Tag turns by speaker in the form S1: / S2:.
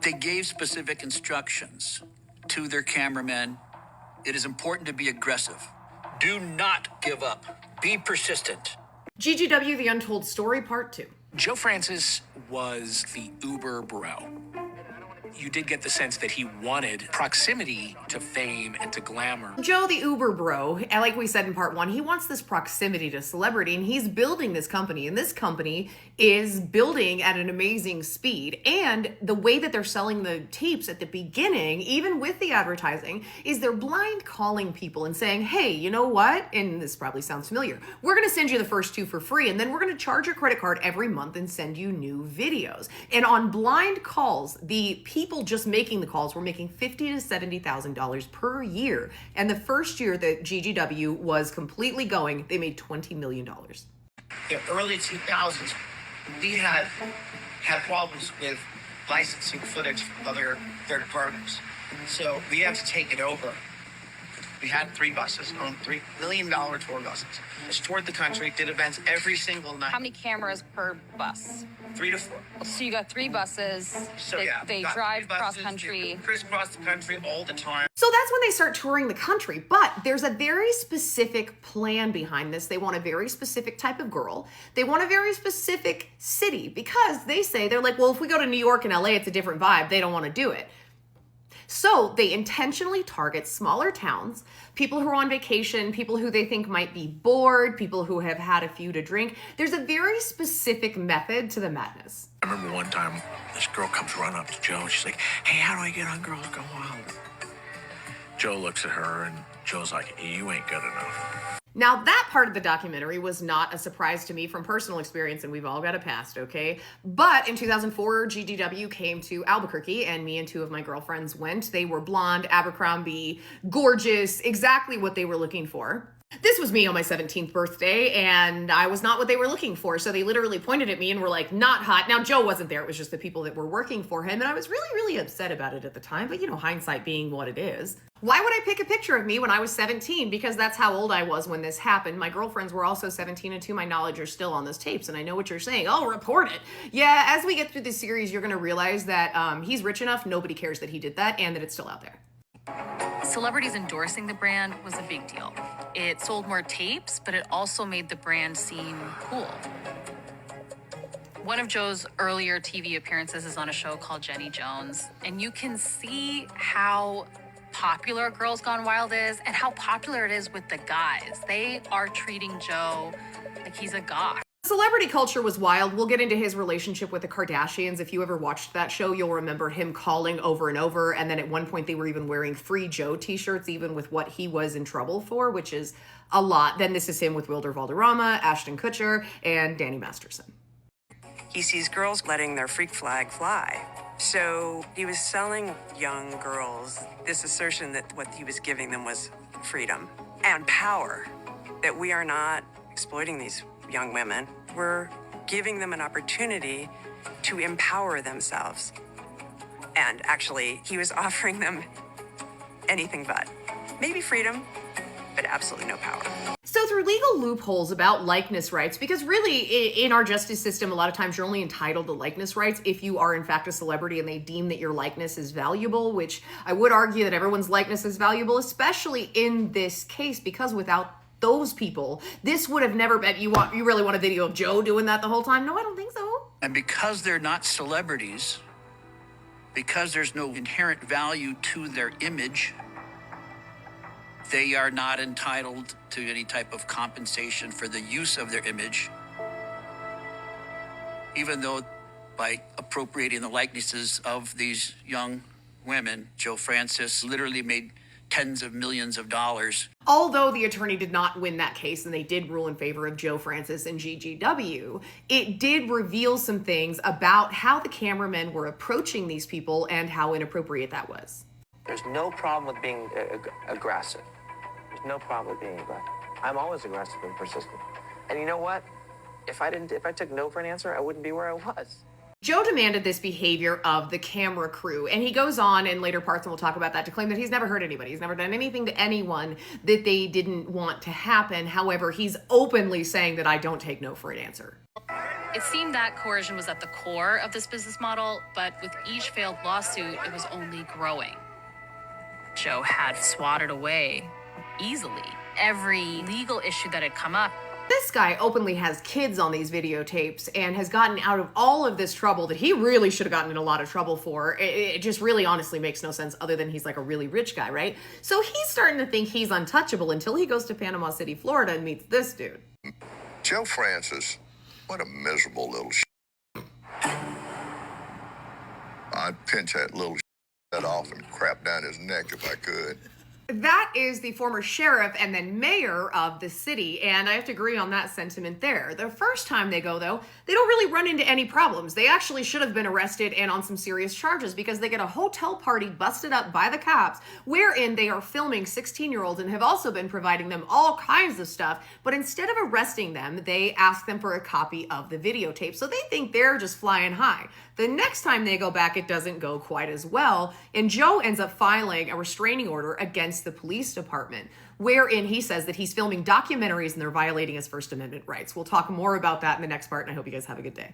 S1: They gave specific instructions to their cameramen. It is important to be aggressive. Do not give up. Be persistent.
S2: GGW, The Untold Story, Part 2.
S3: Joe Francis was the uber bro. You did get the sense that he wanted proximity to fame and to glamour.
S2: Joe, the Uber bro, and like we said in part 1, he wants this proximity to celebrity, and he's building this company, and this company is building at an amazing speed. And the way that they're selling the tapes at the beginning, even with the advertising, is they're blind calling people and saying, hey, you know what? And this probably sounds familiar. We're going to send you the first 2 for free, and then we're going to charge your credit card every month and send you new videos. And on blind calls, the people just making the calls were making $50,000 to $70,000 per year. And the first year that GGW was completely going, they made $20 million.
S4: In the early 2000s, we had problems with licensing footage from other third parties. So we had to take it over. We had 3 buses on $3 million tour buses. Just toured the country, did events every single night.
S5: How many cameras per bus?
S4: 3 to 4.
S5: So you got 3 buses.
S4: So
S5: they drive cross country.
S4: Crisscross the country all the time.
S2: So that's when they start touring the country. But there's a very specific plan behind this. They want a very specific type of girl. They want a very specific city because they say, they're like, well, if we go to New York and LA, it's a different vibe. They don't want to do it. So they intentionally target smaller towns, people who are on vacation, people who they think might be bored, people who have had a few to drink. There's a very specific method to the madness.
S3: I remember one time this girl comes running up to Joe and she's like, hey, how do I get on Girls Go Wild? Joe looks at her and Joe's like, you ain't good enough.
S2: Now, that part of the documentary was not a surprise to me from personal experience, and we've all got a past, okay? But in 2004, GGW came to Albuquerque, and me and 2 of my girlfriends went. They were blonde, Abercrombie, gorgeous, exactly what they were looking for. This was me on my 17th birthday, and I was not what they were looking for, so they literally pointed at me and were like, not hot. Now, Joe wasn't there. It was just the people that were working for him, and I was really, really upset about it at the time, but, you know, hindsight being what it is. Why would I pick a picture of me when I was 17? Because that's how old I was when this happened. My girlfriends were also 17, and to my knowledge are still on those tapes, and I know what you're saying. Oh, report it. Yeah, as we get through this series, you're going to realize that he's rich enough, nobody cares that he did that, and that it's still out there.
S6: Celebrities endorsing the brand was a big deal. It sold more tapes, but it also made the brand seem cool. One of Joe's earlier TV appearances is on a show called Jenny Jones, and you can see how popular Girls Gone Wild is and how popular it is with the guys. They are treating Joe like he's a goth.
S2: Celebrity culture was wild. We'll get into his relationship with the Kardashians. If you ever watched that show, you'll remember him calling over and over. And then at one point they were even wearing Free Joe t-shirts, even with what he was in trouble for, which is a lot. Then this is him with Wilder Valderrama, Ashton Kutcher, and Danny Masterson.
S7: He sees girls letting their freak flag fly. So he was selling young girls this assertion that what he was giving them was freedom and power, that we are not exploiting these young women. We're giving them an opportunity to empower themselves. And actually, he was offering them anything but. Maybe freedom, but absolutely no power.
S2: So through legal loopholes about likeness rights, because really in our justice system, a lot of times you're only entitled to likeness rights if you are in fact a celebrity and they deem that your likeness is valuable, which I would argue that everyone's likeness is valuable, especially in this case, because without those people, this would have never been, you really want a video of Joe doing that the whole time? No, I don't think so.
S1: And because they're not celebrities, because there's no inherent value to their image, they are not entitled to any type of compensation for the use of their image, even though by appropriating the likenesses of these young women, Joe Francis literally made tens of millions of dollars.
S2: Although the attorney did not win that case and they did rule in favor of Joe Francis and GGW, it did reveal some things about how the cameramen were approaching these people and how inappropriate that was.
S8: There's no problem with being aggressive. There's no problem with being aggressive. I'm always aggressive and persistent. And you know what? If I took no for an answer, I wouldn't be where I was.
S2: Joe demanded this behavior of the camera crew, and he goes on in later parts, and we'll talk about that, to claim that he's never hurt anybody. He's never done anything to anyone that they didn't want to happen. However, he's openly saying that I don't take no for an answer.
S6: It seemed that coercion was at the core of this business model, but with each failed lawsuit, it was only growing. Joe had swatted away easily every legal issue that had come up.
S2: This guy openly has kids on these videotapes and has gotten out of all of this trouble that he really should have gotten in a lot of trouble for. It just really honestly makes no sense other than he's like a really rich guy, right? So he's starting to think he's untouchable until he goes to Panama City, Florida and meets this dude.
S9: Joe Francis, what a miserable little I'd pinch that little head off and crap down his neck if I could.
S2: That is the former sheriff and then mayor of the city, and I have to agree on that sentiment there. The first time they go, though, they don't really run into any problems. They actually should have been arrested and on some serious charges because they get a hotel party busted up by the cops wherein they are filming 16-year-olds and have also been providing them all kinds of stuff, but instead of arresting them, they ask them for a copy of the videotape, so they think they're just flying high. The next time they go back, it doesn't go quite as well, and Joe ends up filing a restraining order against the police department, wherein he says that he's filming documentaries and they're violating his First Amendment rights. We'll talk more about that in the next part, and I hope you guys have a good day.